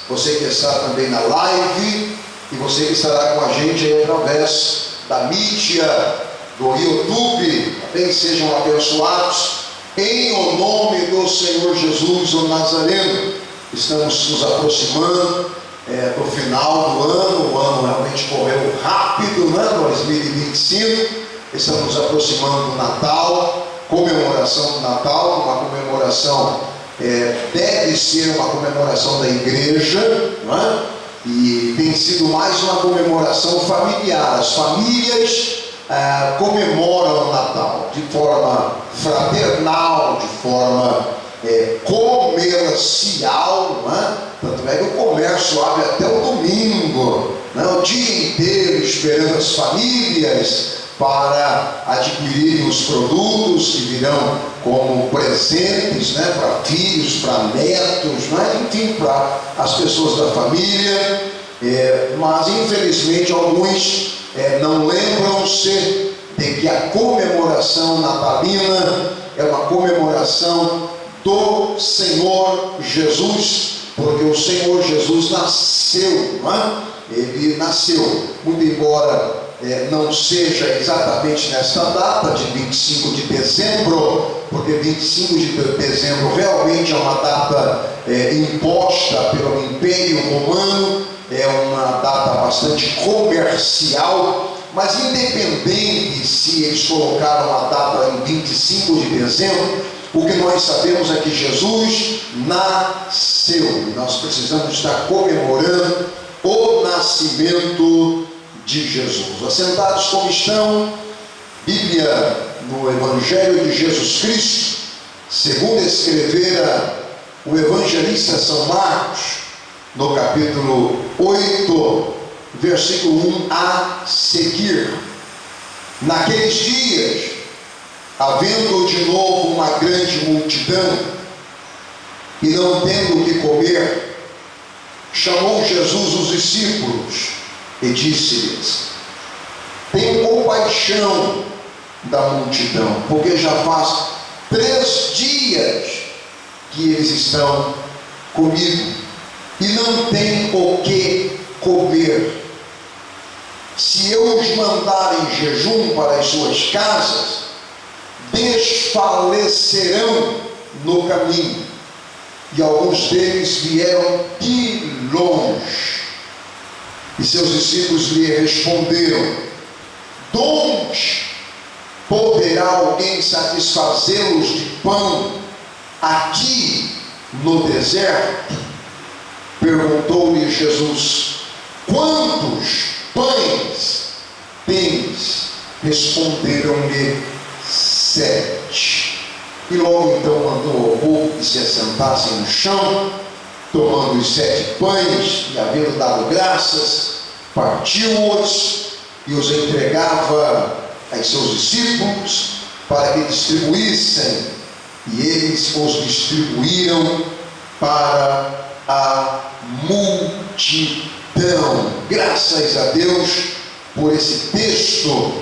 você que está também na live e você que estará com a gente aí através da mídia, do YouTube, também sejam abençoados em o nome do Senhor Jesus, o Nazareno. Estamos nos aproximando do final do ano, o ano realmente correu rápido, né? 2025, estamos nos aproximando do Natal, comemoração do Natal, uma comemoração, deve ser uma comemoração da igreja, não é? E tem sido mais uma comemoração familiar. As famílias comemoram o Natal de forma fraternal, de forma comercial, não é? Tanto é que o comércio abre até o domingo, não é? O dia inteiro esperando as famílias para adquirirem os produtos que virão como presentes, né, para filhos, para netos, né, enfim, para as pessoas da família, mas infelizmente alguns não lembram-se de que a comemoração natalina é uma comemoração do Senhor Jesus, porque o Senhor Jesus nasceu, não é? Ele nasceu, muito embora não seja exatamente nesta data de 25 de dezembro, porque 25 de dezembro realmente é uma data imposta pelo Império Romano, é uma data bastante comercial, mas independente se eles colocaram a data em 25 de dezembro, o que nós sabemos é que Jesus nasceu, e nós precisamos estar comemorando o nascimento de Jesus. Assentados como estão, Bíblia no Evangelho de Jesus Cristo, segundo escrevera o evangelista São Marcos, no capítulo 8, versículo 1 a seguir. Naqueles dias, havendo de novo uma grande multidão, e não tendo o que comer, chamou Jesus os discípulos e disse-lhes: tenho compaixão da multidão, porque já faz 3 dias que eles estão comigo e não têm o que comer. Se eu os mandar em jejum para as suas casas, desfalecerão no caminho. E alguns deles vieram de longe. E seus discípulos lhe responderam: donde poderá alguém satisfazê-los de pão aqui no deserto? Perguntou-lhe Jesus: quantos pães tens? Responderam-lhe: 7. E logo então mandou ao povo que se assentassem no chão, tomando os 7 pães e havendo dado graças, partiu-os e os entregava aos seus discípulos para que distribuíssem, e eles os distribuíram para a multidão. Graças a Deus por esse texto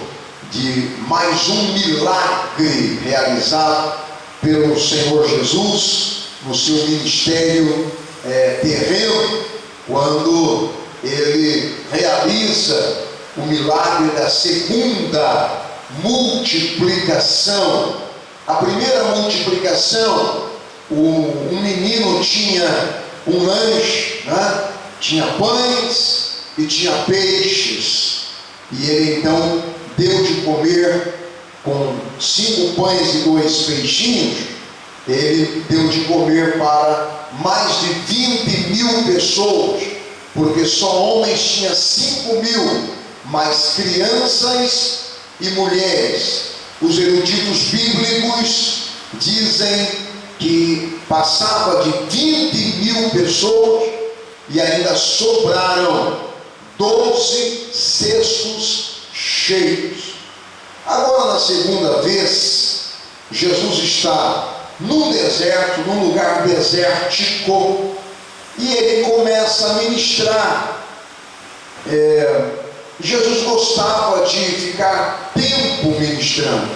de mais um milagre realizado pelo Senhor Jesus no seu ministério terreno, quando ele realiza o milagre da segunda multiplicação. A primeira multiplicação, um menino tinha um lanche, né? Tinha pães e tinha peixes, e ele então deu de comer com 5 pães e 2 peixinhos. Ele deu de comer para mais de 20.000 pessoas, porque só homens tinha 5.000, mas crianças e mulheres. Os eruditos bíblicos dizem que passava de 20.000 pessoas e ainda sobraram 12 cestos cheios. Agora, na segunda vez, Jesus está num deserto, num lugar desértico, e ele começa a ministrar. Jesus gostava de ficar tempo ministrando.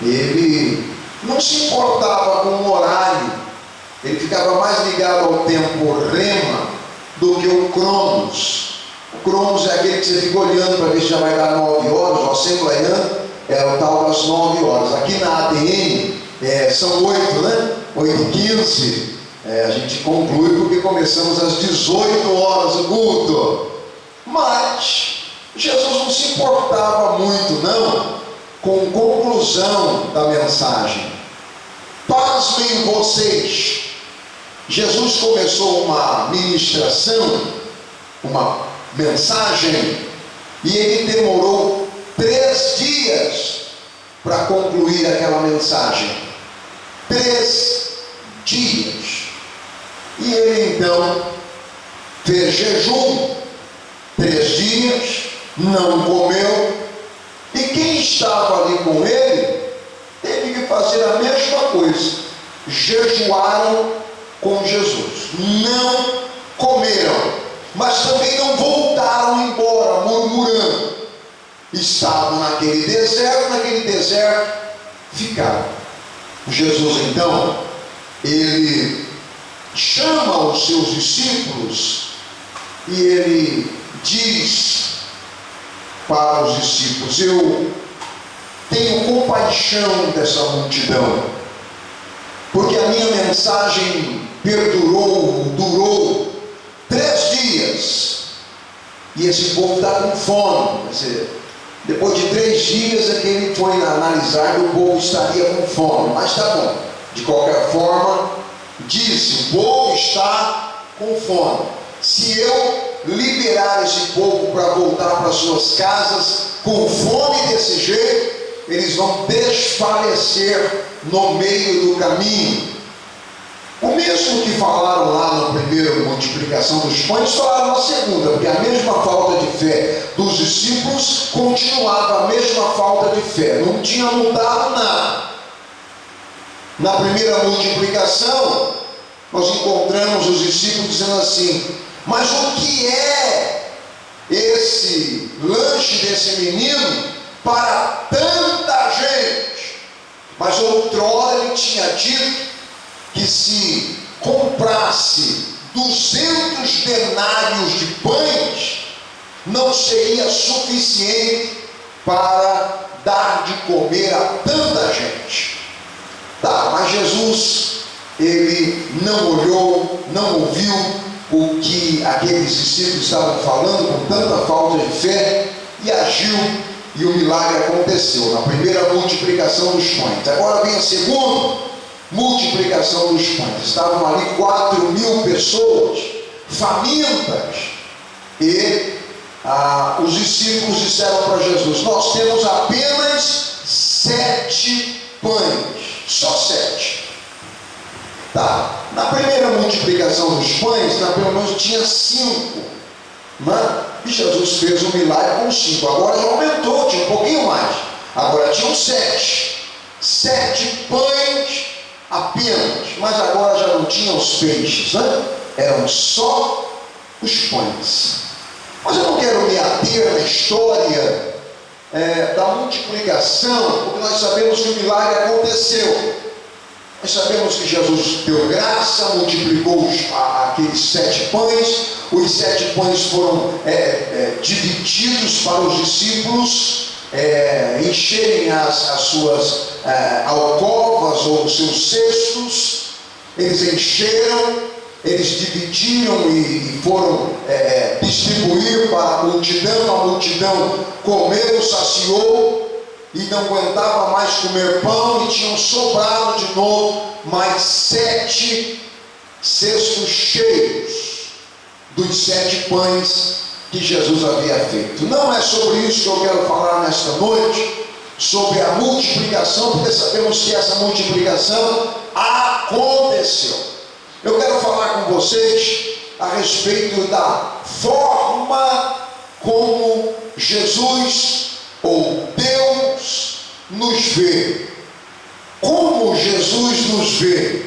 Ele não se importava com o horário, ele ficava mais ligado ao tempo rema do que o Cronos. O Cronos é aquele que você fica olhando para ver se já vai dar 9 horas. O assembleiano é o tal das 9 horas. Aqui na ADN são 8, né? 8h15. A gente conclui porque começamos às 18 horas o culto. Mas Jesus não se importava muito, não, com a conclusão da mensagem. Pasmem vocês. Jesus começou uma ministração, uma mensagem, e ele demorou 3 dias para concluir aquela mensagem. 3 dias. E ele então fez jejum 3 dias, não comeu, e quem estava ali com ele teve que fazer a mesma coisa. Jejuaram com Jesus, não comeram, mas também não voltaram embora murmurando. Estavam naquele deserto ficaram. Jesus então, ele chama os seus discípulos e ele diz para os discípulos: eu tenho compaixão dessa multidão, porque a minha mensagem durou 3 dias, e esse povo está com fome. Quer dizer, depois de 3 dias é que ele foi analisar que o povo estaria com fome, mas está bom. De qualquer forma, disse: o povo está com fome. Se eu liberar esse povo para voltar para suas casas com fome desse jeito, eles vão desfalecer no meio do caminho. O mesmo que falaram lá no primeiro multiplicação dos pães, falaram na segunda, porque a mesma falta de fé dos discípulos continuava a mesma falta de fé, não tinha mudado nada. Na primeira multiplicação, nós encontramos os discípulos dizendo assim: mas o que é esse lanche desse menino para tanta gente? Mas outrora ele tinha dito que se comprasse 200 denários de pães, não seria suficiente para dar de comer a tanta gente. Tá, mas Jesus, ele não olhou, não ouviu o que aqueles discípulos estavam falando com tanta falta de fé, e agiu, e o milagre aconteceu na primeira multiplicação dos pães. Agora vem a segunda multiplicação dos pães. Estavam ali 4.000 pessoas famintas, e os discípulos disseram para Jesus: nós temos apenas 7 pães, só 7. Tá, na primeira multiplicação dos pães, pelo menos tinha 5, né? E Jesus fez um milagre com 5. Agora já aumentou, tinha um pouquinho mais. Agora tinham 7. 7 pães apenas, mas agora já não tinham os peixes, né? Eram só os pães. Mas eu não quero me ater na história da multiplicação, porque nós sabemos que o milagre aconteceu. Nós sabemos que Jesus deu graça, multiplicou aqueles 7 pães. Os 7 pães foram divididos para os discípulos encherem as suas alcovas ou os seus cestos. Eles encheram, eles dividiram e foram distribuir para a multidão. A multidão comeu, saciou e não aguentava mais comer pão, e tinham sobrado de novo mais 7 cestos cheios dos 7 pães que Jesus havia feito. Não é sobre isso que eu quero falar nesta noite, sobre a multiplicação, porque sabemos que essa multiplicação aconteceu. Eu quero falar com vocês a respeito da forma como Jesus ou Deus nos vê. Como Jesus nos vê?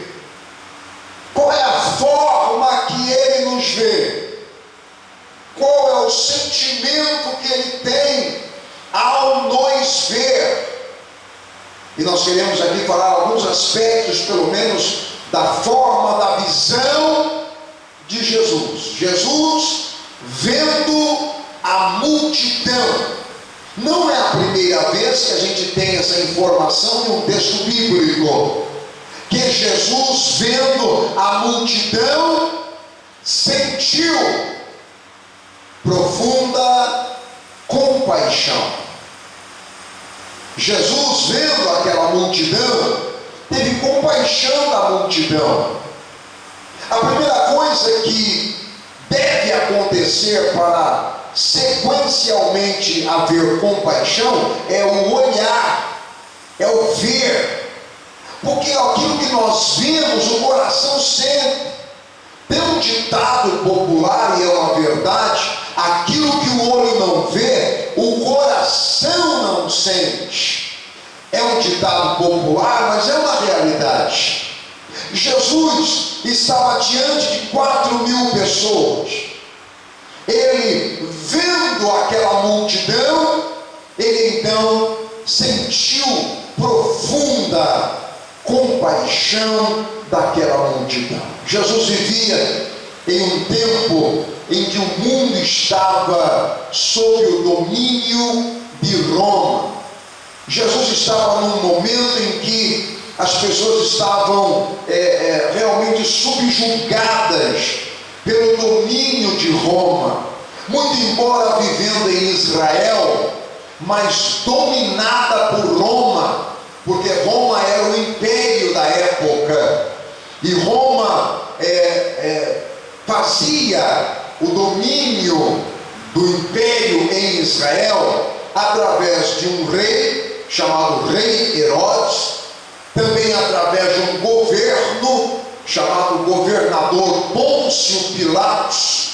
Qual é a forma que Ele nos vê? Qual é o sentimento que Ele tem ao nos ver? E nós queremos aqui falar alguns aspectos, pelo menos, da forma, da visão de Jesus. Jesus vendo a multidão. Não é a primeira vez que a gente tem essa informação em um texto bíblico, que Jesus, vendo a multidão, sentiu profunda compaixão. Jesus, vendo aquela multidão, teve compaixão da multidão. A primeira coisa que deve acontecer para sequencialmente haver compaixão é o olhar, é o ver, porque aquilo que nós vemos, o coração sente. Tem um ditado popular, e é uma verdade: aquilo que o olho não vê, o coração não sente. É um ditado popular, mas é uma realidade. Jesus estava diante de 4.000 pessoas. Ele, vendo aquela multidão, ele então sentiu profunda compaixão daquela multidão. Jesus vivia em um tempo em que o mundo estava sob o domínio de Roma. Jesus estava num momento em que as pessoas estavam realmente subjugadas pelo domínio de Roma, muito embora vivendo em Israel, mas dominada por Roma, porque Roma era o império da época, e Roma fazia o domínio do império em Israel através de um rei chamado Rei Herodes, também através de um governo chamado governador Pôncio Pilatos,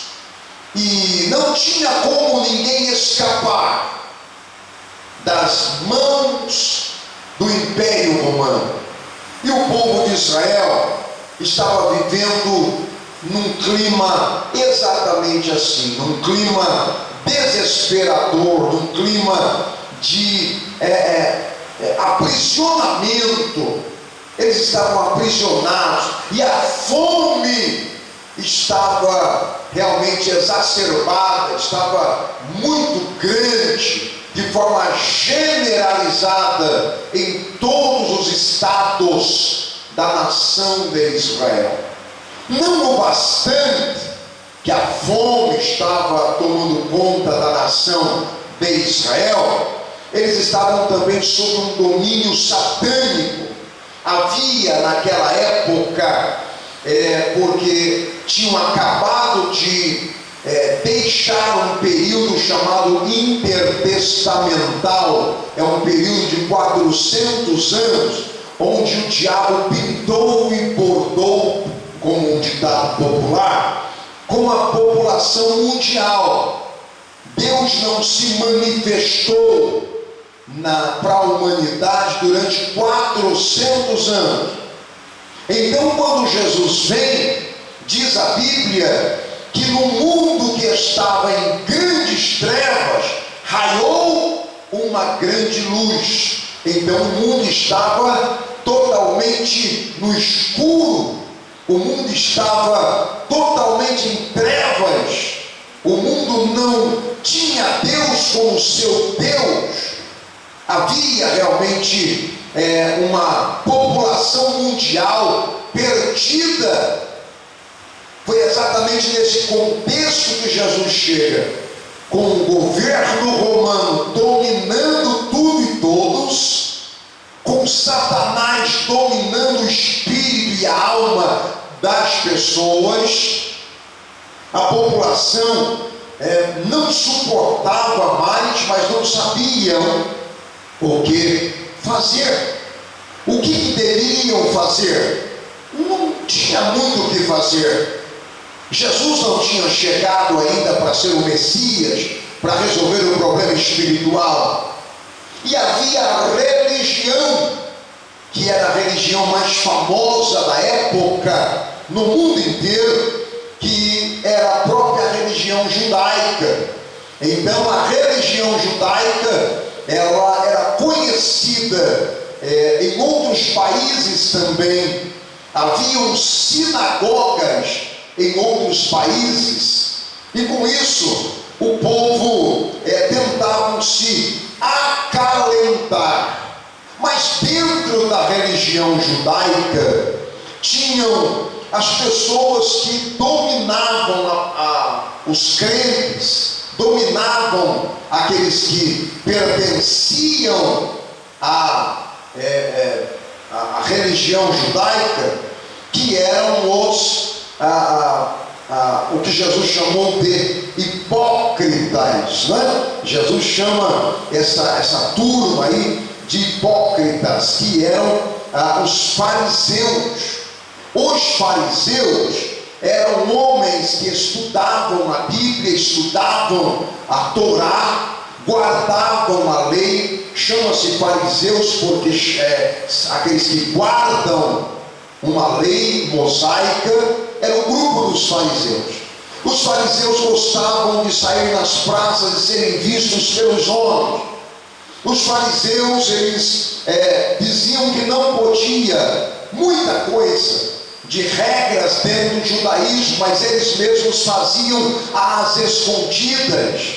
e não tinha como ninguém escapar das mãos do Império Romano. E o povo de Israel estava vivendo num clima exatamente assim, num clima desesperador, num clima de aprisionamento. Eles estavam aprisionados e a fome estava realmente exacerbada, estava muito grande, de forma generalizada em todos os estados da nação de Israel. Não o bastante que a fome estava tomando conta da nação de Israel, eles estavam também sob um domínio satânico. Havia naquela época, porque tinham acabado de deixar um período chamado intertestamental, é um período de 400 anos, onde o diabo pintou e bordou, como um ditado popular, com a população mundial. Deus não se manifestou para a humanidade durante 400 anos. Então, quando Jesus vem, diz a Bíblia que no mundo que estava em grandes trevas raiou uma grande luz. Então o mundo estava totalmente no escuro, o mundo estava totalmente em trevas, o mundo não tinha Deus como seu Deus. Havia realmente uma população mundial perdida. Foi exatamente nesse contexto que Jesus chega, com o governo romano dominando tudo e todos, com Satanás dominando o espírito e a alma das pessoas. A população não suportava mais, mas não sabiam o que fazer. O que deveriam fazer? Não tinha muito o que fazer. Jesus não tinha chegado ainda para ser o Messias, para resolver o problema espiritual. E havia a religião, que era a religião mais famosa da época no mundo inteiro, que era a própria religião judaica. Então a religião judaica, ela era conhecida em outros países também. Haviam sinagogas em outros países, e com isso o povo tentava se acalentar. Mas dentro da religião judaica tinham as pessoas que dominavam os crentes, dominavam aqueles que pertenciam à religião judaica, que eram o que Jesus chamou de hipócritas, né? Jesus chama essa turma aí de hipócritas, que eram os fariseus. Os fariseus eram homens que estudavam a Bíblia, estudavam a Torá, guardavam a lei. Chama-se fariseus porque aqueles que guardam uma lei mosaica era o grupo dos fariseus. Os fariseus gostavam de sair nas praças e serem vistos pelos homens. Os fariseus, eles diziam que não podia muita coisa de regras dentro do judaísmo, mas eles mesmos faziam às escondidas.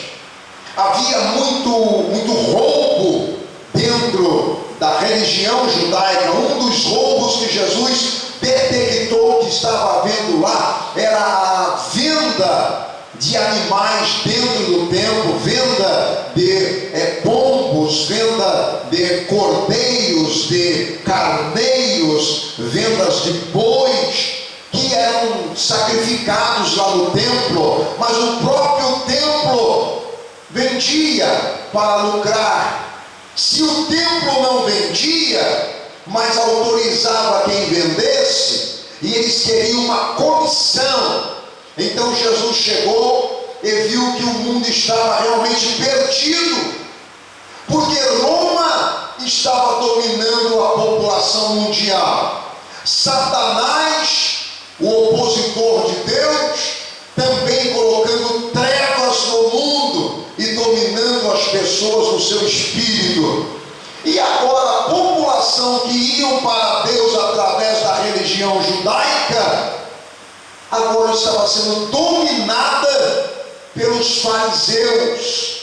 Havia muito roubo dentro da religião judaica. Um dos roubos que Jesus detectou que estava havendo lá era a venda de animais dentro do templo, venda de pombos, venda de cordeiros, de carneiros, vendas de bois que eram sacrificados lá no templo, mas o próprio templo vendia para lucrar. Se o templo não vendia, mas autorizava quem vendesse, e eles queriam uma comissão, então Jesus chegou e viu que o mundo estava realmente perdido, porque Roma estava dominando a população mundial. Satanás, o opositor de Deus, também colocando trevas no mundo e dominando as pessoas no seu espírito. E agora a população que iam para Deus através da religião judaica, agora estava sendo dominada pelos fariseus,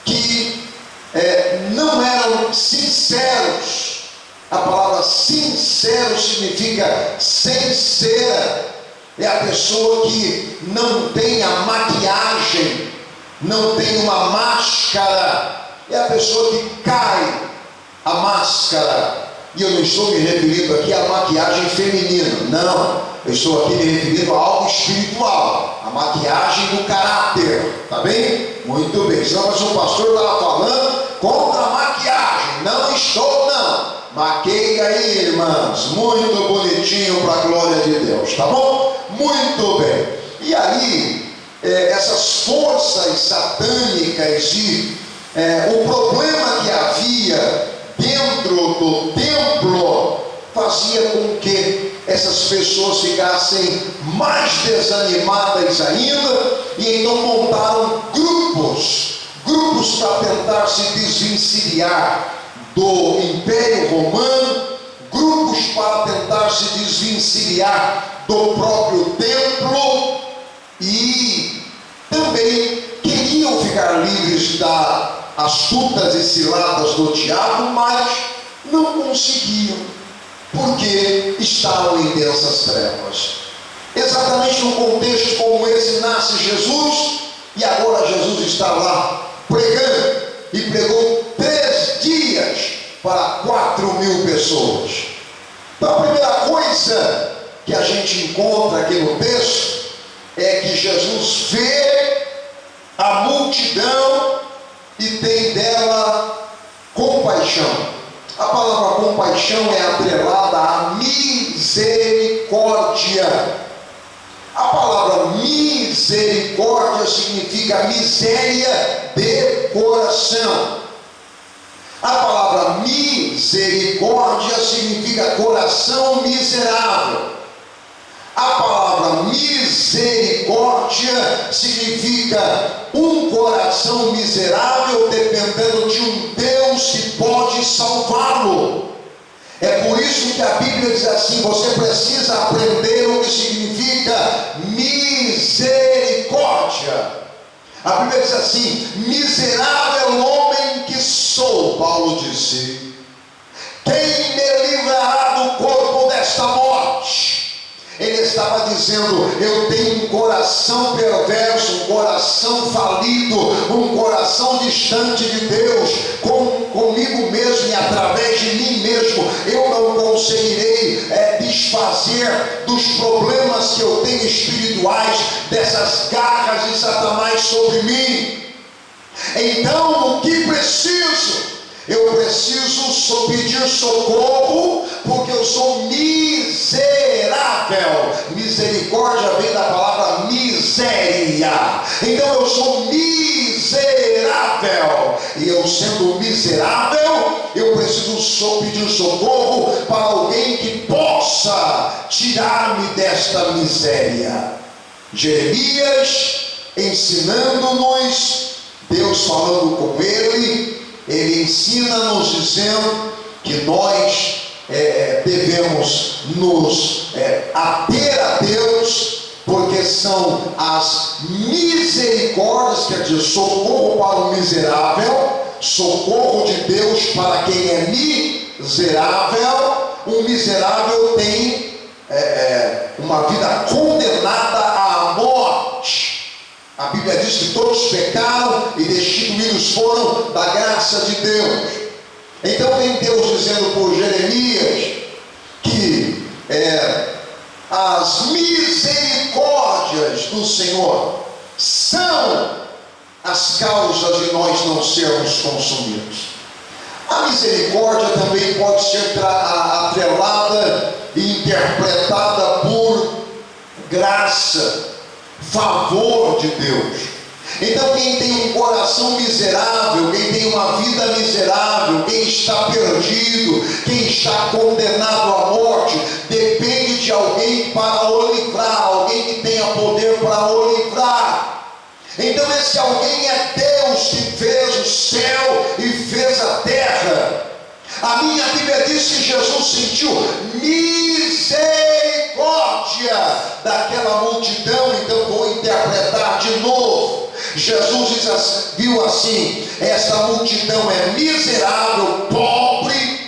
que não eram sinceros. A palavra sincero significa sincera. É a pessoa que não tem a maquiagem, não tem uma máscara. É a pessoa que cai a máscara. E eu não estou me referindo aqui à maquiagem feminina, não. Eu estou aqui me referindo a algo espiritual, a maquiagem do caráter, tá bem? Muito bem. Senão, mas o pastor estava falando contra a maquiagem. Não estou, não. Maqueia aí, irmãs, muito bonitinho para a glória de Deus, tá bom? Muito bem. E aí, essas forças satânicas e o problema que havia dentro do templo fazia com que essas pessoas ficassem mais desanimadas ainda, e então montaram grupos para tentar se desvencilhar do Império Romano, grupos para tentar se desvencilhar do próprio templo, e também queriam ficar livres das astutas e ciladas do diabo, mas não conseguiam, porque estavam em densas trevas. Exatamente num contexto como esse nasce Jesus, e agora Jesus está lá pregando, e pregou 3 dias para 4.000 pessoas. Então a primeira coisa que a gente encontra aqui no texto é que Jesus vê a multidão e tem dela compaixão. A palavra compaixão é atrelada à misericórdia. A palavra misericórdia significa miséria de coração. A palavra misericórdia significa coração miserável. A palavra misericórdia significa um coração miserável dependendo de um Deus que pode salvá-lo. É por isso que a Bíblia diz assim: você precisa aprender o que significa misericórdia. A Bíblia diz assim: miserável homem que sou, Paulo disse, quem me livrará do corpo desta morte? Ele estava dizendo: eu tenho um coração perverso, um coração falido, um coração distante de Deus, comigo mesmo e através de mim mesmo. Eu não conseguirei desfazer dos problemas que eu tenho espirituais, dessas garras de Satanás sobre mim. Então, o que preciso? Eu preciso pedir socorro, porque eu sou miserável. Misericórdia vem da palavra miséria. Então eu sou miserável, e eu sendo miserável, eu preciso pedir socorro para alguém que possa tirar-me desta miséria. Jeremias ensinando-nos, Deus falando com ele ensina-nos dizendo que nós devemos nos ater a Deus, porque são as misericórdias, quer dizer, socorro para o miserável, socorro de Deus para quem é miserável. Um miserável tem uma vida condenada à morte. A Bíblia diz que todos pecaram e destituídos foram da graça de Deus. Então vem Deus dizendo por Jeremias que as misericórdias do Senhor são as causas de nós não sermos consumidos. A misericórdia também pode ser atrelada e interpretada por graça, favor de Deus. Então quem tem um coração miserável, quem tem uma vida miserável, quem está perdido, quem está condenado à morte, depende de alguém para o livrar, alguém que tenha poder para o livrar. Então esse alguém é Deus, que fez o céu e fez a terra. A minha Bíblia diz que Jesus sentiu misericórdia daquela multidão. Então vou interpretar de novo. Jesus viu assim: esta multidão é miserável, pobre.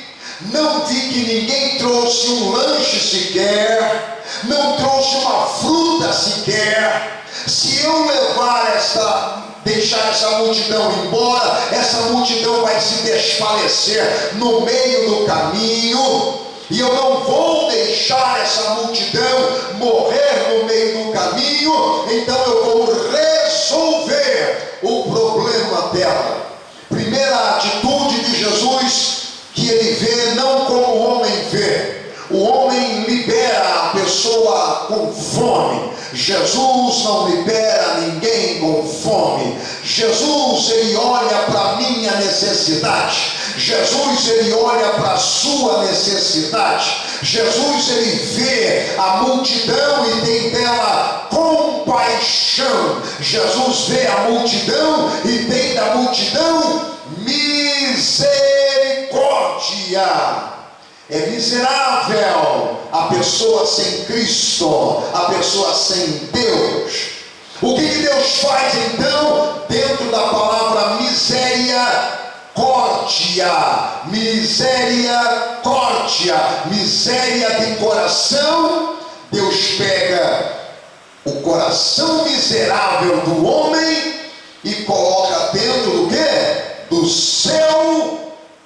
Não vi que ninguém trouxe um lanche sequer, não trouxe uma fruta sequer. Se eu deixar essa multidão embora, essa multidão vai se desfalecer no meio do caminho, e eu não vou deixar essa multidão morrer no meio do caminho. Então eu vou resolver o problema dela. Primeira atitude de Jesus, que ele vê não como o homem vê. O homem libera a pessoa com fome. Jesus não libera ninguém com fome. Jesus, ele olha para a minha necessidade. Jesus, ele olha para a sua necessidade. Jesus, ele vê a multidão e tem dela compaixão. Jesus vê a multidão e tem da multidão misericórdia. É miserável a pessoa sem Cristo, a pessoa sem Deus. O que Deus faz então? Dentro da palavra misericórdia, miséria tem coração. Deus pega o coração miserável do homem e coloca dentro do quê? Do seu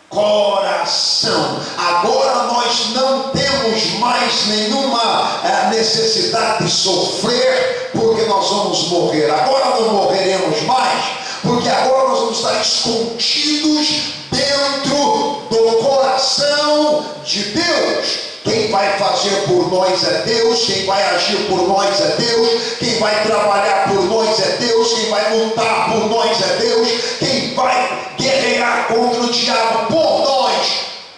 coração. Agora nós não temos mais nenhuma necessidade de sofrer, porque nós vamos morrer. Agora não morreremos mais, porque agora nós vamos estar escondidos dentro do coração de Deus. Quem vai fazer por nós é Deus, quem vai agir por nós é Deus, quem vai trabalhar por nós é Deus, quem vai lutar por nós é Deus, quem vai guerrear contra o diabo por nós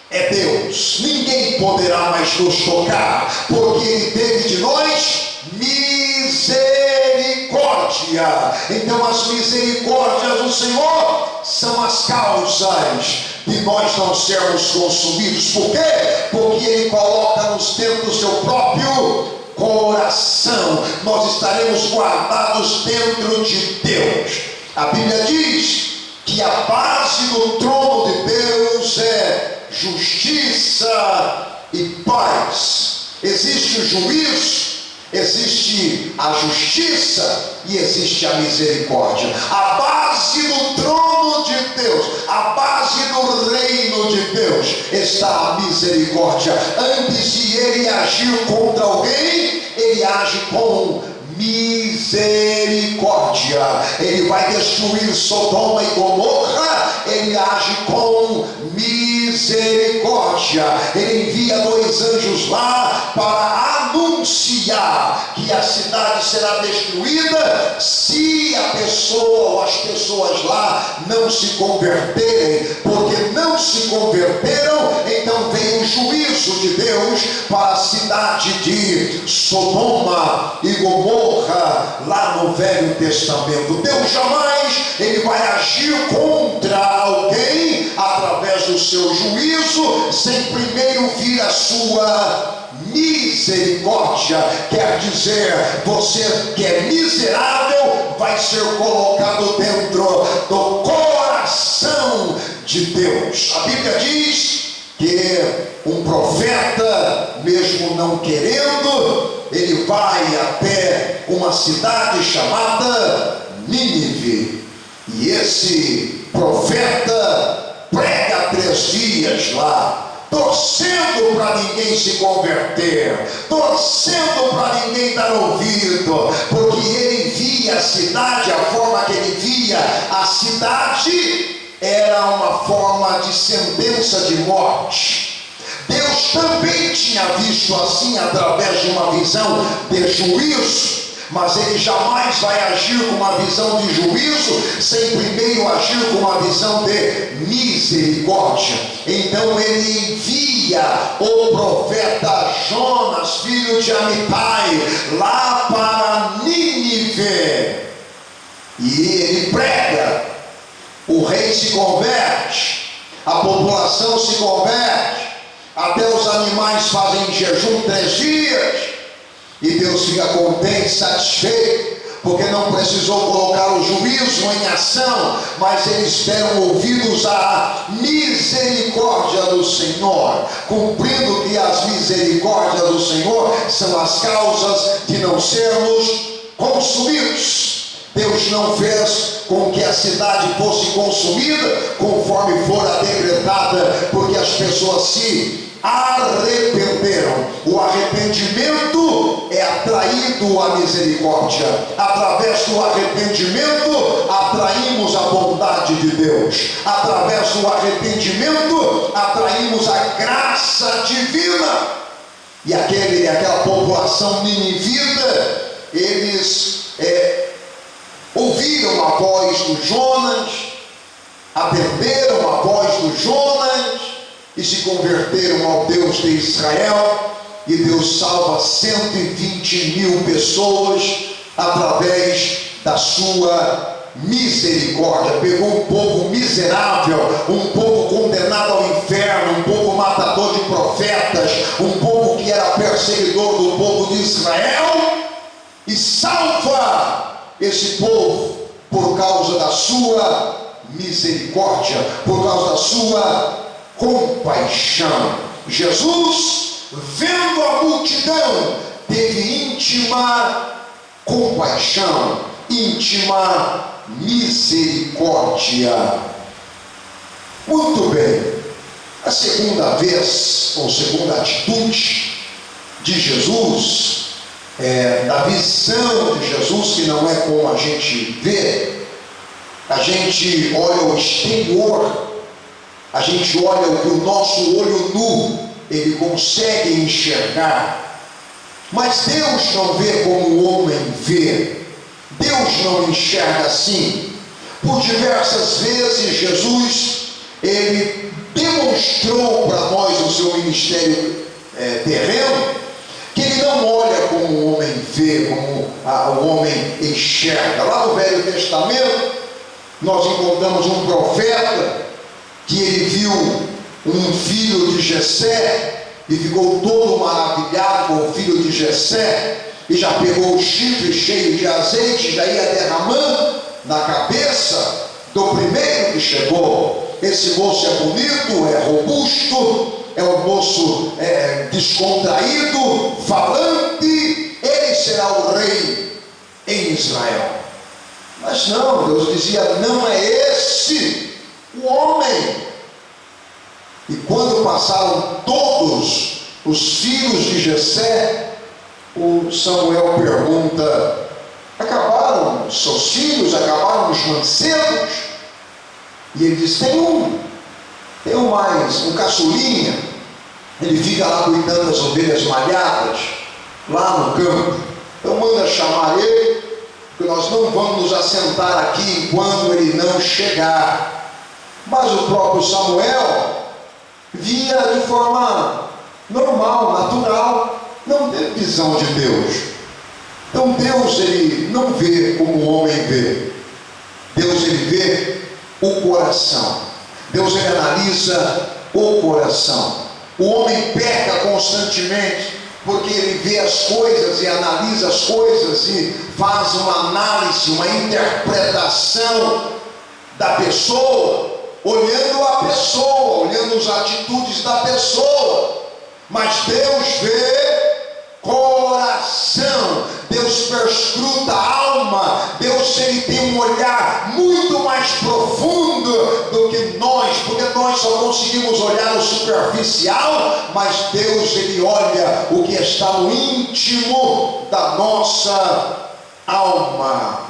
é Deus. Ninguém poderá mais nos tocar, porque ele teve de nós misericórdia. Então as misericórdias do Senhor são as causas de nós não sermos consumidos. Por quê? Porque Ele coloca-nos dentro do seu próprio coração. Nós estaremos guardados dentro de Deus. A Bíblia diz que a base do trono de Deus é justiça e paz. Existe o juízo, existe a justiça e existe a misericórdia. A base do trono de Deus, a base do reino de Deus está a misericórdia. Antes de Ele agir contra alguém, Ele age com misericórdia. Ele vai destruir Sodoma e Gomorra, Ele age com misericórdia. Ele envia 2 anjos lá para anunciar que a cidade será destruída se a pessoa ou as pessoas lá não se converterem. Porque não se converteram, então vem o juízo de Deus para a cidade de Sodoma e Gomorra, lá no Velho Testamento. Deus jamais Ele vai agir contra alguém através do seu juízo sem primeiro vir a sua misericórdia. Quer dizer, você que é miserável vai ser colocado dentro do coração de Deus. A Bíblia diz que um profeta, mesmo não querendo, ele vai até uma cidade chamada Nínive, e esse profeta prega 3 dias lá, torcendo para ninguém se converter, torcendo para ninguém dar ouvido, porque ele via a cidade, a forma que ele via a cidade era uma forma de sentença de morte. Deus também tinha visto assim através de uma visão de juízo, mas Ele jamais vai agir com uma visão de juízo sem primeiro agir com uma visão de misericórdia. Então Ele envia o profeta Jonas, filho de Amitai, lá para Nínive, e ele prega. O rei se converte, a população se converte, até os animais fazem jejum 3 dias, e Deus fica contente, satisfeito, porque não precisou colocar o juízo em ação, mas eles deram ouvidos à misericórdia do Senhor, cumprindo que as misericórdias do Senhor são as causas de não sermos consumidos. Deus não fez com que a cidade fosse consumida conforme fora decretada, porque as pessoas se arrependeram. O arrependimento é atraído à misericórdia. Através do arrependimento atraímos a bondade de Deus. Através do arrependimento atraímos a graça divina. E aquela população ninivita, eles ouviram a voz do Jonas, atenderam a voz do Jonas e se converteram ao Deus de Israel, e Deus salva 120.000 pessoas através da sua misericórdia. Pegou um povo miserável, um povo condenado ao inferno, um povo matador de profetas, um povo que era perseguidor do povo de Israel, e salva esse povo por causa da sua misericórdia, por causa da sua compaixão. Jesus, vendo a multidão, teve íntima compaixão, íntima misericórdia. Muito bem. A segunda vez, ou segunda atitude de Jesus, da visão de Jesus, que não é como a gente vê. A gente olha o exterior, a gente olha o que o nosso olho nu ele consegue enxergar, mas Deus não vê como o homem vê. Deus não enxerga assim. Por diversas vezes Jesus ele demonstrou para nós no seu ministério terreno que ele não olha como o homem vê, como o homem enxerga. Lá no Velho Testamento nós encontramos um profeta que ele viu um filho de Jessé e ficou todo maravilhado com o filho de Jessé, e já pegou o chifre cheio de azeite, já ia derramando na cabeça do primeiro que chegou. Esse moço é bonito, é robusto, é um moço descontraído, falante, ele será o rei em Israel. Mas não, Deus dizia, não é esse o homem. E quando passaram todos os filhos de Jessé, o Samuel pergunta: acabaram os seus filhos? Acabaram os mancebos? E ele diz: tem um mais, um caçulinha. Ele fica lá cuidando das ovelhas malhadas, lá no campo. Então manda chamar ele, porque nós não vamos nos assentar aqui enquanto ele não chegar. Mas o próprio Samuel via de forma normal, natural, não teve visão de Deus. Então Deus, ele não vê como o homem vê. Deus, ele vê o coração. Deus, ele analisa o coração. O homem peca constantemente porque ele vê as coisas e analisa as coisas e faz uma análise, uma interpretação da pessoa, olhando a pessoa, olhando as atitudes da pessoa. Mas Deus vê coração. Deus perscruta a alma. Deus, ele tem um olhar muito mais profundo do que nós, porque nós só conseguimos olhar o superficial, mas Deus, ele olha o que está no íntimo da nossa alma.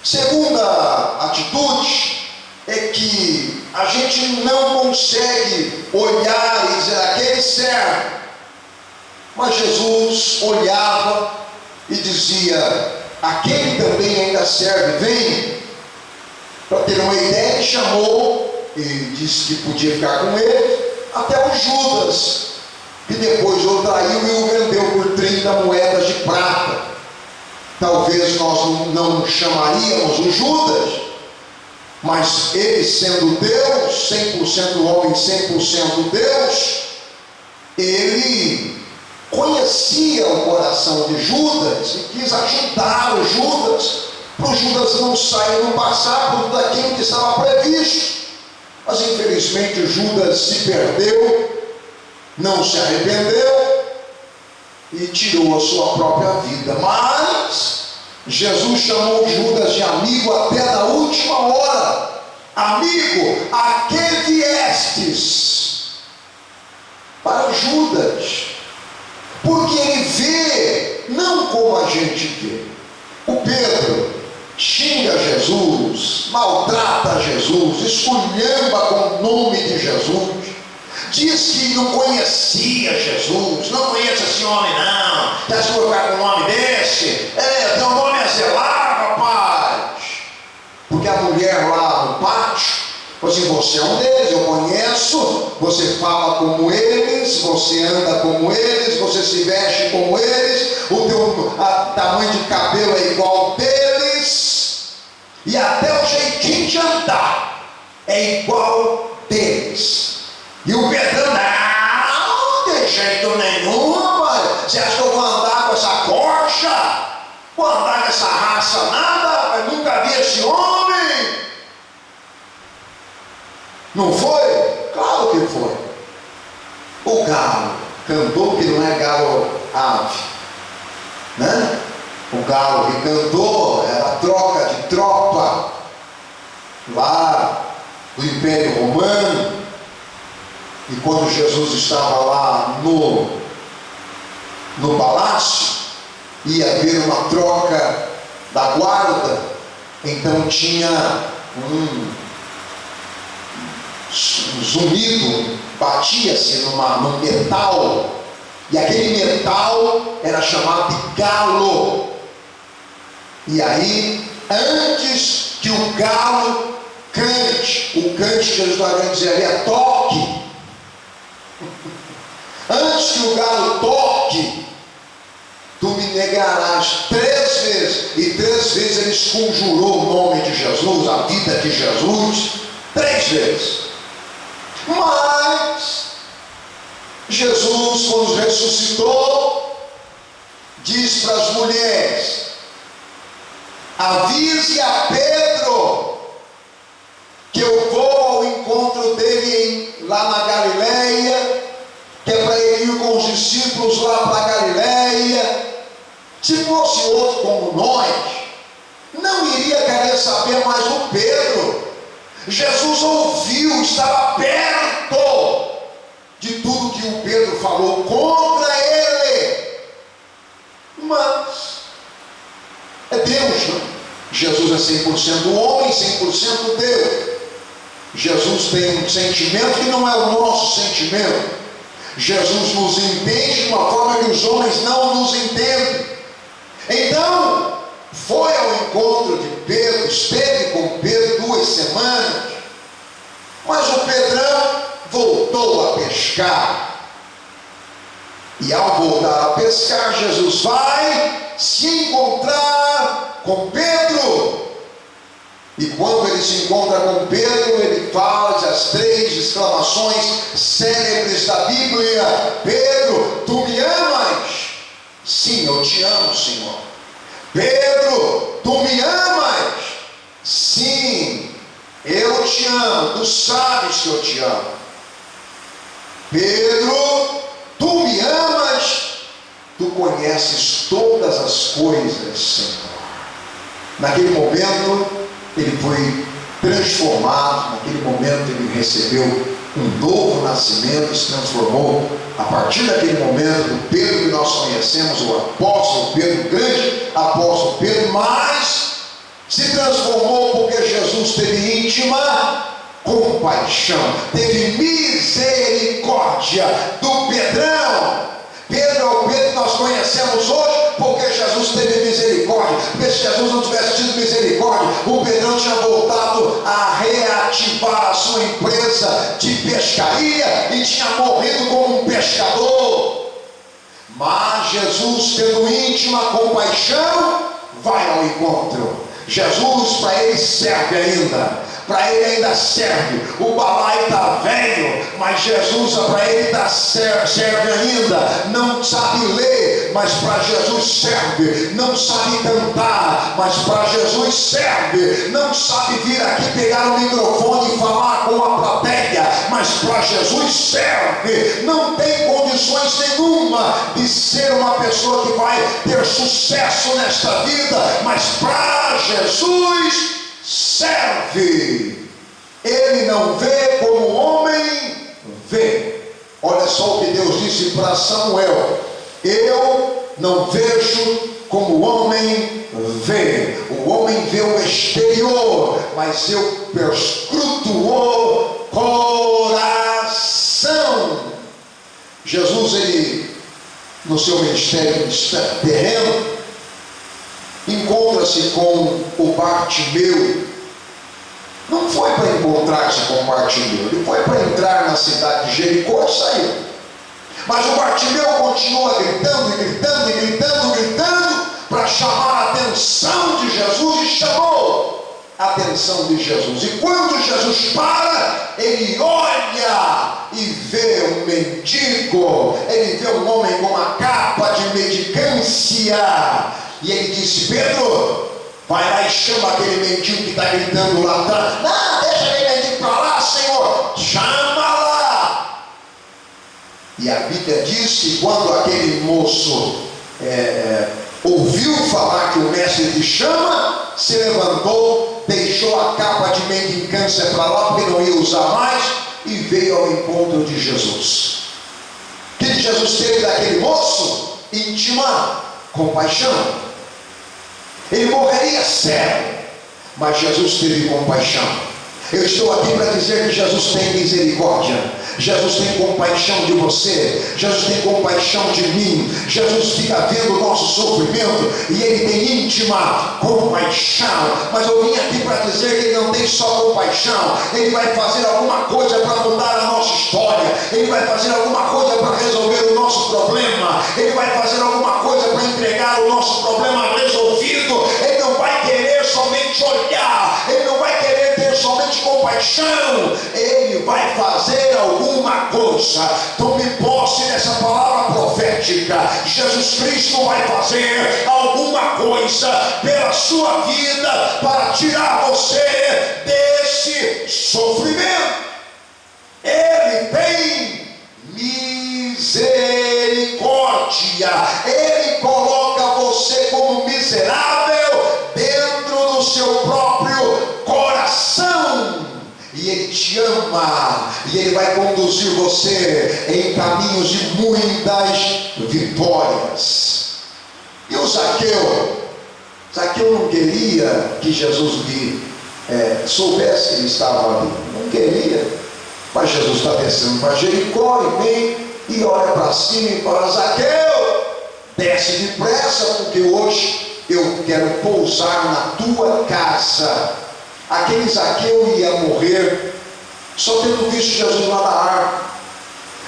Segunda atitude é que a gente não consegue olhar e dizer aquele serve, mas Jesus olhava e dizia: aquele também ainda serve, vem. Para ter uma ideia, ele chamou e disse que podia ficar com ele até o Judas, que depois o traiu e o vendeu por 30 moedas de prata. Talvez nós não chamaríamos o Judas, mas ele sendo Deus, 100% homem, 100% Deus, ele conhecia o coração de Judas e quis ajudar o Judas, para o Judas não sair, não passar por tudo aquilo que estava previsto. Mas infelizmente o Judas se perdeu, não se arrependeu e tirou a sua própria vida. Mas Jesus chamou Judas de amigo até da última hora. Amigo, a que viestes? Para Judas, porque ele vê não como a gente vê. O Pedro xinga Jesus, maltrata Jesus, esculhamba com o nome de Jesus, diz que não conhecia Jesus, não conhece esse homem não, já se colocar com um nome desse, teu nome é Zelá, rapaz, porque a mulher lá no pátio falou assim: você é um deles, eu conheço, você fala como eles, você anda como eles, você se veste como eles, o teu tamanho de cabelo é igual deles, e até o jeitinho de andar é igual deles. E o Pedro: não, de jeito nenhum, rapaz. Você acha que eu vou andar com essa corcha? Vou andar com essa raça nada? Eu nunca vi esse homem. Não foi? Claro que foi. O galo cantou, que não é galo ave, né? O galo que cantou era troca de tropa lá do Império Romano. E quando Jesus estava lá no palácio, ia haver uma troca da guarda. Então tinha um zunido, batia-se num metal, e aquele metal era chamado de galo. E aí, antes que o galo cante, o cante que Jesus está dizendo ali é toque. Antes que o galo toque, tu me negarás 3 vezes. E 3 vezes ele esconjurou o nome de Jesus, a vida de Jesus, 3 vezes. Mas Jesus, quando ressuscitou, diz para as mulheres: avise a Pedro que eu vou ao encontro dele lá na Galileia, que é para ele ir com os discípulos lá para a Galileia. Se fosse outro como nós, não iria querer saber mais do Pedro. Jesus ouviu, estava perto de tudo que o Pedro falou contra ele. Mas é Deus, não? Jesus é 100% homem, 100% Deus. Jesus tem um sentimento que não é o nosso sentimento. Jesus nos entende de uma forma que os homens não nos entendem. Então, foi ao encontro de Pedro, esteve com Pedro 2 semanas, mas o Pedrão voltou a pescar. E ao voltar a pescar, Jesus vai se encontrar com Pedro. E quando ele se encontra com Pedro, ele fala as 3 exclamações célebres da Bíblia: Pedro, tu me amas? Sim, eu te amo, Senhor. Pedro, tu me amas? Sim, eu te amo. Tu sabes que eu te amo. Pedro, tu me amas? Tu conheces todas as coisas, Senhor. Naquele momento, ele foi transformado. Naquele momento, ele recebeu um novo nascimento, se transformou. A partir daquele momento, o Pedro que nós conhecemos, o apóstolo Pedro, o grande apóstolo Pedro, mas se transformou porque Jesus teve íntima compaixão, teve misericórdia do Pedrão. Pedro é o Pedro que nós conhecemos hoje porque Jesus teve misericórdia. Porque se Jesus não tivesse tido misericórdia, o Pedrão tinha voltado a reativar a sua empresa de pescaria e tinha morrido como um pescador. Mas Jesus, tendo íntima compaixão, vai ao encontro. Jesus, para ele serve ainda. Para ele ainda serve. O balaio está velho, mas Jesus para ele serve ainda. Não sabe ler, mas para Jesus serve. Não sabe cantar, mas para Jesus serve. Não sabe vir aqui pegar o microfone e falar com a plateia, mas para Jesus serve. Não tem condições nenhuma de ser uma pessoa que vai ter sucesso nesta vida, mas para Jesus serve. Ele não vê como o homem vê. Olha só o que Deus disse para Samuel: eu não vejo como o homem vê. O homem vê o exterior, mas eu perscruto o coração. Jesus, ele, no seu ministério terreno, encontra-se com o Bartimeu. Não foi para encontrar-se com o Bartimeu, ele foi para entrar na cidade de Jericó e saiu. Mas o Bartimeu continua gritando, gritando, gritando, gritando, para chamar a atenção de Jesus, e chamou a atenção de Jesus. E quando Jesus para, ele olha e vê um mendigo, ele vê um homem com uma capa de mendicância. E ele disse: Pedro, vai lá e chama aquele mendigo que está gritando lá atrás. Não, deixa aquele mendigo para lá, Senhor. Chama lá. E a Bíblia diz que quando aquele moço ouviu falar que o mestre lhe chama, se levantou, deixou a capa de mendicância para lá, porque não ia usar mais, e veio ao encontro de Jesus. O que Jesus teve daquele moço? Íntima compaixão. Ele morreria cego, mas Jesus teve compaixão. Eu estou aqui para dizer que Jesus tem misericórdia. Jesus tem compaixão de você. Jesus tem compaixão de mim. Jesus fica vendo o nosso sofrimento e ele tem íntima compaixão. Mas eu vim aqui para dizer que ele não tem só compaixão. Ele vai fazer alguma coisa para mudar a nossa história. Ele vai fazer alguma coisa para resolver o nosso problema. Ele vai fazer alguma coisa para entregar o nosso problema resolvido. Ele não vai querer somente olhar. Ele não vai querer ter somente compaixão. compaixão, Ele vai fazer alguma coisa. Tome posse dessa palavra profética. Jesus Cristo vai fazer alguma coisa pela sua vida para tirar você desse sofrimento. Ele tem misericórdia. Ele coloca você como miserável dentro do seu próprio coração. E Ele te ama. E Ele vai conduzir você em caminhos de muitas vitórias. E o Zaqueu? Zaqueu não queria que Jesus soubesse que ele estava ali. Não queria. Mas Jesus está descendo para Jericó e vem e olha para cima e fala: Zaqueu, desce depressa, porque hoje eu quero pousar na tua casa. Aquele Zaqueu ia morrer só tendo visto Jesus lá na árvore.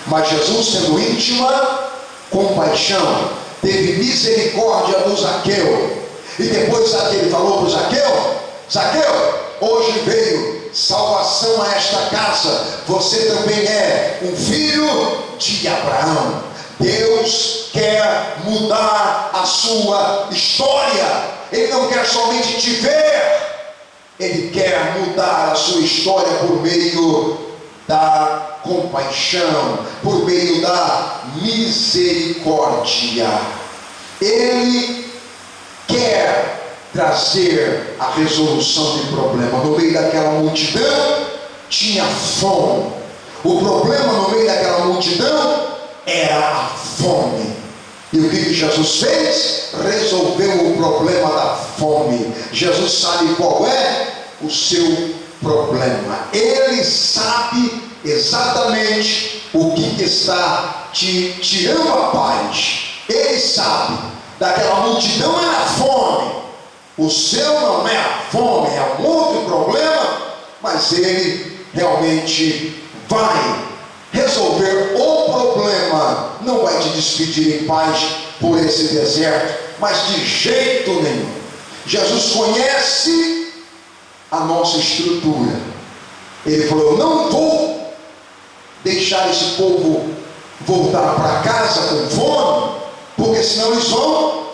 Mas Jesus, tendo íntima compaixão, teve misericórdia do Zaqueu. E depois ele falou para o Zaqueu: Zaqueu, hoje veio salvação a esta casa. Você também é um filho de Abraão. Deus quer mudar a sua história. Ele não quer somente te ver, Ele quer mudar a sua história por meio da compaixão, por meio da misericórdia. Ele quer trazer a resolução de problema. No meio daquela multidão tinha fome. O problema no meio daquela multidão era a fome. E o que Jesus fez? Resolveu o problema da fome. Jesus sabe qual é o seu problema. Ele sabe exatamente o que está te tirando a paz. Ele sabe. Daquela multidão era a fome. O seu não é a fome, é um outro problema, mas Ele realmente vai resolver o problema. Não vai te despedir em paz por esse deserto, mas de jeito nenhum. Jesus conhece a nossa estrutura. Ele falou: eu não vou deixar esse povo voltar para casa com fome, porque senão eles vão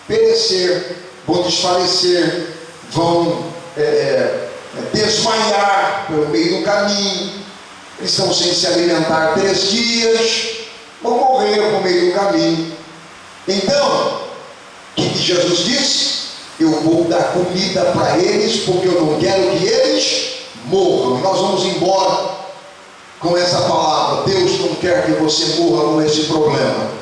perecer, vão desfalecer, vão desmaiar pelo meio do caminho. Eles estão sem se alimentar 3 dias, vão morrer no meio do caminho. Então, o que Jesus disse? Eu vou dar comida para eles, porque eu não quero que eles morram. Nós vamos embora com essa palavra. Deus não quer que você morra com esse problema.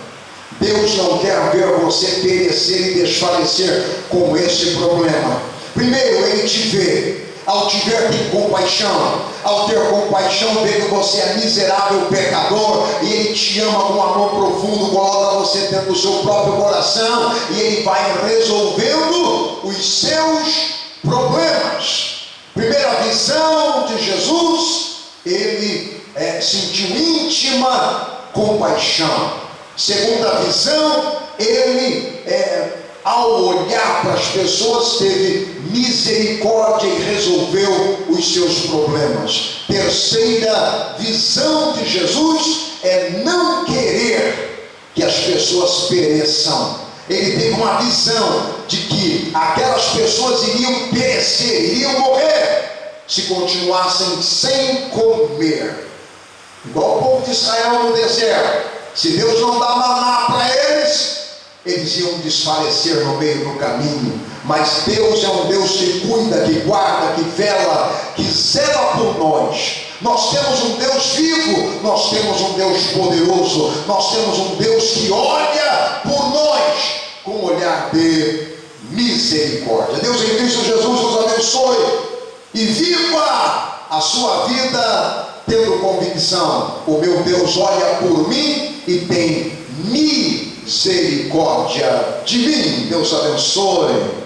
Deus não quer ver você perecer e desfalecer com esse problema. Primeiro, Ele te vê. Ao te ver, tem compaixão. Ao ter compaixão, vê que você é miserável pecador, e Ele te ama com amor profundo, coloca você dentro do seu próprio coração, e Ele vai resolvendo os seus problemas. Primeira visão de Jesus, Ele sentiu íntima compaixão. Segunda visão, Ele ao olhar para as pessoas, teve misericórdia e resolveu os seus problemas. Terceira visão de Jesus é não querer que as pessoas pereçam. Ele teve uma visão de que aquelas pessoas iriam perecer, iriam morrer, se continuassem sem comer. Igual o povo de Israel no deserto. Se Deus não dá maná para eles, eles iam desfalecer no meio do caminho. Mas Deus é um Deus que cuida, que guarda, que vela, que zela por nós. Nós temos um Deus vivo, nós temos um Deus poderoso, nós temos um Deus que olha por nós com um olhar de misericórdia. Deus em Cristo Jesus nos abençoe e viva a sua vida tendo convicção: o meu Deus olha por mim e tem misericórdia de mim. Deus abençoe.